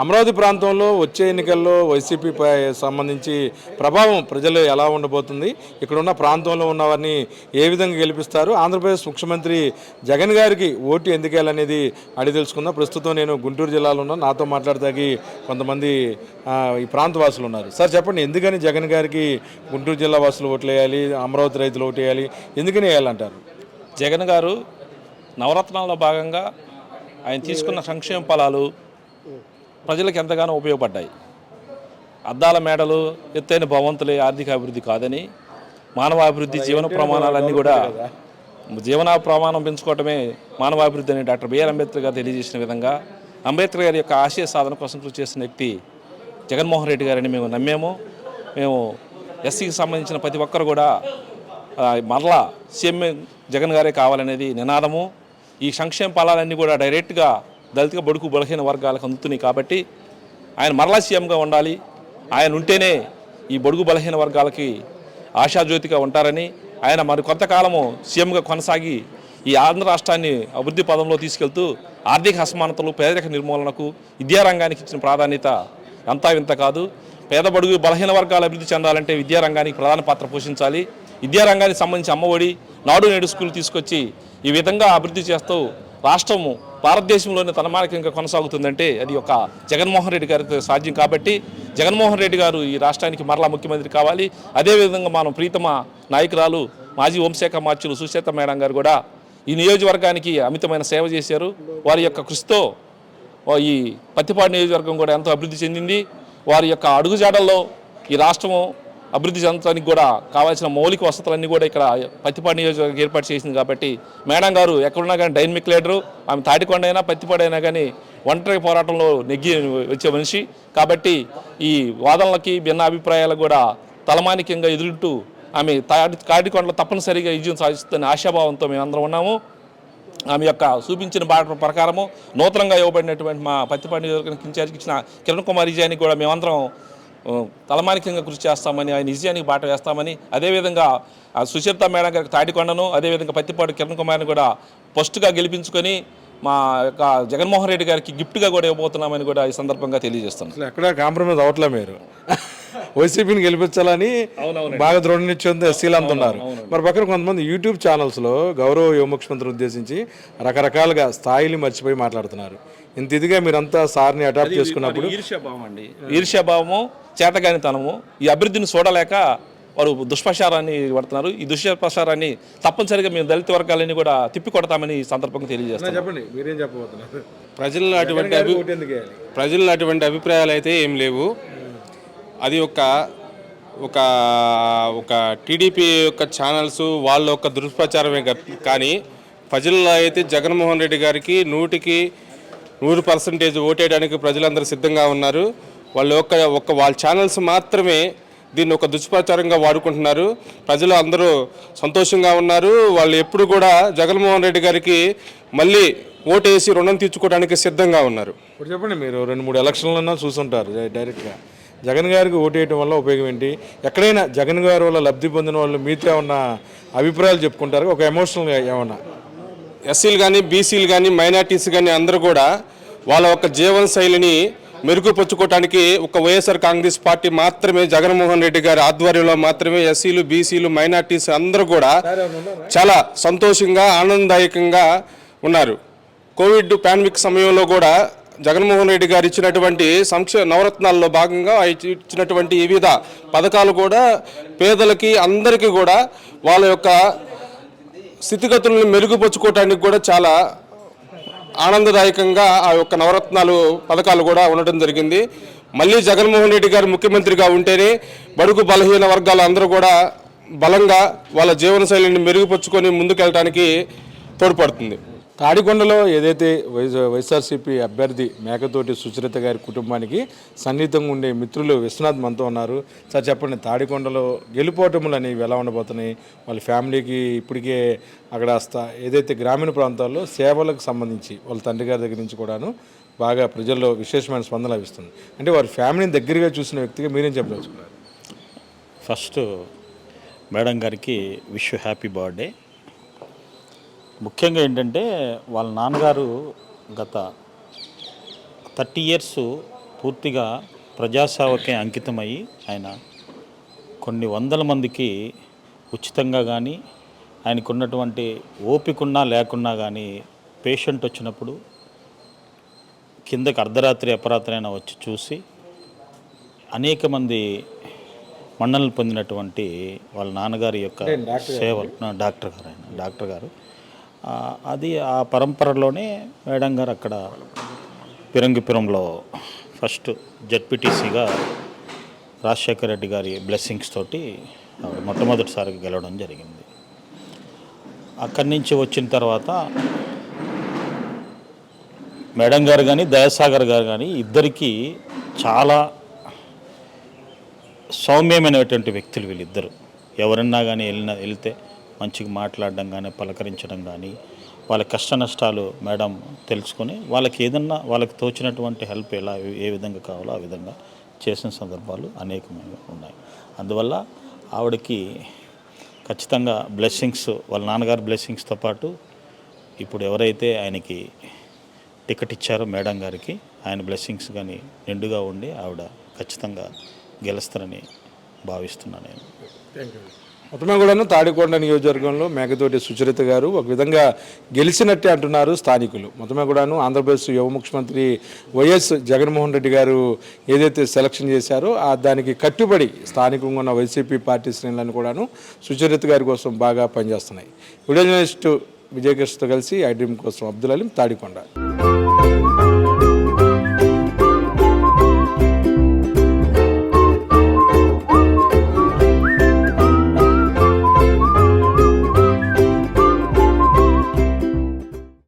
అమరావతి ప్రాంతంలో వచ్చే ఎన్నికల్లో వైసీపీపై సంబంధించి ప్రభావం ప్రజలు ఎలా ఉండబోతుంది, ఇక్కడ ఉన్న ప్రాంతంలో ఉన్నవారిని ఏ విధంగా గెలిపిస్తారు, ఆంధ్రప్రదేశ్ ముఖ్యమంత్రి జగన్ గారికి ఓటు ఎందుకు వేయాలనేది అడిగి తెలుసుకుందాం. ప్రస్తుతం నేను గుంటూరు జిల్లాలో ఉన్నాను. నాతో మాట్లాడతాకి కొంతమంది ఈ ప్రాంత వాసులు ఉన్నారు. సార్ చెప్పండి, ఎందుకని జగన్ గారికి గుంటూరు జిల్లా వాసులు ఓట్లు వేయాలి, అమరావతి రైతులు ఓటు వేయాలి, ఎందుకని వేయాలంటారు? జగన్ గారు నవరత్నాల్లో భాగంగా ఆయన తీసుకున్న సంక్షేమ ఫలాలు ప్రజలకు ఎంతగానో ఉపయోగపడ్డాయి. అద్దాల మేడలు, ఎత్తైన భవంతులే ఆర్థిక అభివృద్ధి కాదని, మానవాభివృద్ధి జీవన ప్రమాణాలన్నీ కూడా జీవన ప్రమాణం పెంచుకోవటమే మానవాభివృద్ధి అని డాక్టర్ బిఆర్ అంబేద్కర్ గారు తెలియజేసిన విధంగా అంబేద్కర్ గారి యొక్క ఆశయ సాధన కోసం కృషి చేసిన వ్యక్తి జగన్మోహన్ రెడ్డి గారని మేము నమ్మాము. మేము ఎస్సీకి సంబంధించిన ప్రతి ఒక్కరు కూడా మరలా సీఎం జగన్ గారే కావాలనేది నినాదము. ఈ సంక్షేమ ఫలాలన్నీ కూడా డైరెక్ట్గా దళిత బడుగు బలహీన వర్గాలకు అందుతున్నాయి కాబట్టి ఆయన మరలా సీఎంగా ఉండాలి. ఆయన ఉంటేనే ఈ బడుగు బలహీన వర్గాలకి ఆశాజ్యోతిగా ఉంటారని, ఆయన మరి కొంతకాలము సీఎంగా కొనసాగి ఈ ఆంధ్ర రాష్ట్రాన్ని అభివృద్ధి పదంలో తీసుకెళ్తూ ఆర్థిక అసమానతలు, పేదరిక నిర్మూలనకు, విద్యారంగానికి ఇచ్చిన ప్రాధాన్యత అంతా ఇంత కాదు. పేద బడుగు బలహీన వర్గాలు అభివృద్ధి చెందాలంటే విద్యారంగానికి ప్రధాన పాత్ర పోషించాలి. విద్యారంగానికి సంబంధించి అమ్మఒడి, నాడు నేడు స్కూల్ తీసుకొచ్చి ఈ విధంగా అభివృద్ధి చేస్తూ రాష్ట్రము భారతదేశంలోనే తలమానికంగా కొనసాగుతుందంటే అది ఒక జగన్మోహన్ రెడ్డి గారికి సాధ్యం. కాబట్టి జగన్మోహన్ రెడ్డి గారు ఈ రాష్ట్రానికి మరలా ముఖ్యమంత్రి కావాలి. అదేవిధంగా మనం ప్రీతమ నాయకురాలు మాజీ హోంశాఖ మార్చులు సుచేత మేడం గారు కూడా ఈ నియోజకవర్గానికి అమితమైన సేవ చేశారు. వారి యొక్క కృషితో ఈ పత్తిపాడు నియోజకవర్గం కూడా ఎంతో అభివృద్ధి చెందింది. వారి యొక్క అడుగుజాడల్లో ఈ రాష్ట్రము అభివృద్ధి చెందడానికి కూడా కావాల్సిన మౌలిక వసతులన్నీ కూడా ఇక్కడ పత్తిపాడు నియోజకవర్గం ఏర్పాటు చేసింది. కాబట్టి మేడం గారు ఎక్కడున్నా కానీ డైనమిక్ లీడరు. ఆమె తాటికొండ అయినా పత్తిపాడు అయినా కానీ ఒంటరి పోరాటంలో నెగ్గి వచ్చే మనిషి. కాబట్టి ఈ వాదనలకి, భిన్న అభిప్రాయాలకు కూడా తలమానికంగా ఎదురుంటూ ఆమె తాటికొండలో తప్పనిసరిగా విజయం సాధిస్తుందని ఆశాభావంతో మేమందరం ఉన్నాము. ఆమె యొక్క చూపించిన బాట ప్రకారము నూతనంగా ఇవ్వబడినటువంటి మా పత్తిపాడు నియోజకవర్గానికి ఇన్ఛార్జికి ఇచ్చిన కిరణ్ కుమార్ విజయానికి కూడా మేమందరం తలమానికంగా కృషి చేస్తామని, ఆయన విజయానికి బాట వేస్తామని, అదేవిధంగా సుచరిత మేడం గారికి తాటికొండను, అదేవిధంగా పత్తిపాడు కిరణ్ కుమార్ని కూడా ఫస్ట్గా గెలిపించుకొని మా యొక్క జగన్మోహన్ రెడ్డి గారికి గిఫ్ట్గా కూడా ఇవ్వబోతున్నామని కూడా ఈ సందర్భంగా తెలియజేస్తున్నాం. అసలు ఎక్కడ కాంప్రమైజ్ అవ్వట్లే మీరు. వైసీపీని గెలిపించాలని బాగా దృఢ నిశ్చయంతో ఎస్సీలు అంటున్నారు. మరి పక్కన కొంతమంది యూట్యూబ్ ఛానల్స్లో గౌరవ యువ ముఖ్యమంత్రిని ఉద్దేశించి రకరకాలుగా స్థాయిలు మర్చిపోయి మాట్లాడుతున్నారు. ఇంత ఇదిగా మీరంతా సార్ని అడాప్ట్ చేసుకున్నప్పుడు ఈర్ష్యాభావం అండి, ఈర్ష్యాభావము, చేతగానితనము, ఈ అభివృద్ధిని చూడలేక వారు దుష్ప్రచారాన్ని పడుతున్నారు. ఈ దుష్ప్రచారాన్ని తప్పనిసరిగా మేము దళిత వర్గాలని కూడా తిప్పికొడతామని ఈ సందర్భంగా తెలియజేస్తాం. చెప్పండి, మీరేం చెప్పబోతున్నారు? ప్రజల్లో అటువంటి అభిప్రాయాలు అయితే ఏం లేవు. అది ఒక టీడీపీ యొక్క ఛానల్స్ వాళ్ళ యొక్క దుష్ప్రచారమే. కానీ ప్రజల్లో అయితే జగన్మోహన్ రెడ్డి గారికి 100% ఓటేయడానికి ప్రజలందరూ సిద్ధంగా ఉన్నారు. వాళ్ళ ఛానల్స్ మాత్రమే దీన్ని ఒక దుష్ప్రచారంగా వాడుకుంటున్నారు. ప్రజలు అందరూ సంతోషంగా ఉన్నారు. వాళ్ళు ఎప్పుడు కూడా జగన్మోహన్ రెడ్డి గారికి మళ్ళీ ఓటేసి రుణం తీర్చుకోవడానికి సిద్ధంగా ఉన్నారు. ఇప్పుడు చెప్పండి, మీరు 2-3 ఎలక్షన్లన్నా చూసుంటారు డైరెక్ట్గా. జగన్ గారికి ఓటేయటం వల్ల ఉపయోగం ఏంటి? ఎక్కడైనా జగన్ గారి వల్ల లబ్ధి పొందిన వాళ్ళు మీతో ఉన్న అభిప్రాయాలు చెప్పుకుంటారు, ఒక ఎమోషనల్గా ఏమన్నా? ఎస్సీలు కానీ, బీసీలు కానీ, మైనార్టీస్ కానీ అందరూ కూడా వాళ్ళ యొక్క జీవన శైలిని మెరుగుపరుచుకోవడానికి ఒక వైఎస్ఆర్ కాంగ్రెస్ పార్టీ మాత్రమే, జగన్మోహన్ రెడ్డి గారి ఆధ్వర్యంలో మాత్రమే ఎస్సీలు, బీసీలు, మైనార్టీస్ అందరూ కూడా చాలా సంతోషంగా, ఆనందదాయకంగా ఉన్నారు. కోవిడ్ పాండమిక్ సమయంలో కూడా జగన్మోహన్ రెడ్డి గారు ఇచ్చినటువంటి నవరత్నాల్లో భాగంగా ఇచ్చినటువంటి వివిధ పథకాలు కూడా పేదలకి అందరికీ కూడా వాళ్ళ యొక్క స్థితిగతులను మెరుగుపరుచుకోవడానికి కూడా చాలా ఆనందదాయకంగా ఆ యొక్క పథకాలు కూడా ఉండటం జరిగింది. మళ్ళీ జగన్మోహన్ రెడ్డి గారు ముఖ్యమంత్రిగా ఉంటేనే బడుగు బలహీన వర్గాలు అందరూ కూడా బలంగా వాళ్ళ జీవనశైలిని మెరుగుపరుచుకొని ముందుకెళ్ళడానికి తోడ్పడుతుంది. తాడికొండలో ఏదైతే వైఎస్ఆర్సీపీ అభ్యర్థి మేకతోటి సుచరిత గారి కుటుంబానికి సన్నిహితంగా ఉండే మిత్రులు విశ్వనాథ్ మనతో ఉన్నారు. సార్ చెప్పండి, తాడికొండలో గెలుపోటములు అనేవి ఎలా ఉండబోతున్నాయి? వాళ్ళ ఫ్యామిలీకి ఇప్పటికే అక్కడ ఏదైతే గ్రామీణ ప్రాంతాల్లో సేవలకు సంబంధించి వాళ్ళ తండ్రి గారి దగ్గర నుంచి కూడాను బాగా ప్రజల్లో విశేషమైన స్పందన లభిస్తుంది. అంటే వారి ఫ్యామిలీని దగ్గరగా చూసిన వ్యక్తిగా మీరేం చెప్పదలుచుకున్నారు? ఫస్ట్ మేడం గారికి విష్ హ్యాపీ బర్త్డే. ముఖ్యంగా ఏంటంటే వాళ్ళ నాన్నగారు గత 30 ఇయర్స్ పూర్తిగా ప్రజాసేవకే అంకితమయ్యి ఆయన కొన్ని వందల మందికి ఉచితంగా కానీ ఆయనకున్నటువంటి ఓపికన్నా లేకున్నా కానీ పేషెంట్ వచ్చినప్పుడు కిందకి అర్ధరాత్రి అపరాత్రి అయినా వచ్చి చూసి అనేక మంది మన్ననలు పొందినటువంటి వాళ్ళ నాన్నగారి యొక్క సేవలు డాక్టర్ గారు అది ఆ పరంపరలోనే మేడం గారు అక్కడ పిరంగిపురంలో ఫస్ట్ జడ్పీటీసీగా రాజశేఖర రెడ్డి గారి బ్లెస్సింగ్స్ తోటి ఆవిడ మొట్టమొదటిసారిగా గెలవడం జరిగింది. అక్కడి నుంచి వచ్చిన తర్వాత మేడం గారు కానీ దయాసాగర్ గారు కానీ ఇద్దరికీ చాలా సౌమ్యమైనటువంటి వ్యక్తులు వీళ్ళిద్దరు. ఎవరన్నా కానీ వెళ్తే మంచిగా మాట్లాడడం కానీ పలకరించడం కానీ వాళ్ళ కష్ట నష్టాలు మేడం తెలుసుకొని వాళ్ళకి ఏదన్నా వాళ్ళకి తోచినటువంటి హెల్ప్ ఏ విధంగా కావాలో ఆ విధంగా చేసిన సందర్భాలు అనేకమైనవి ఉన్నాయి. అందువల్ల ఆవిడకి ఖచ్చితంగా బ్లెస్సింగ్స్ వాళ్ళ నాన్నగారి బ్లెస్సింగ్స్తో పాటు ఇప్పుడు ఎవరైతే ఆయనకి టికెట్ ఇచ్చారో మేడం గారికి ఆయన బ్లెస్సింగ్స్ కానీ నిండుగా ఉండి ఆవిడ ఖచ్చితంగా గెలుస్తారని భావిస్తున్నాను నేను. మొత్తమే కూడాను తాడికొండ నియోజకవర్గంలో మేకతోటి సుచరిత గారు ఒక విధంగా గెలిచినట్టే అంటున్నారు స్థానికులు. మొత్తమే కూడాను ఆంధ్రప్రదేశ్ యువ ముఖ్యమంత్రి వైఎస్ జగన్మోహన్ రెడ్డి గారు ఏదైతే సెలక్షన్ చేశారో దానికి కట్టుబడి స్థానికంగా ఉన్న వైసీపీ పార్టీ శ్రేణులను కూడాను సుచరిత గారి కోసం బాగా పనిచేస్తున్నాయి. వీడియో జర్నలిస్టు విజయకృష్ణతో కలిసి ఐ డ్రీమ్ కోసం అబ్దుల్ అలీం, తాడికొండ.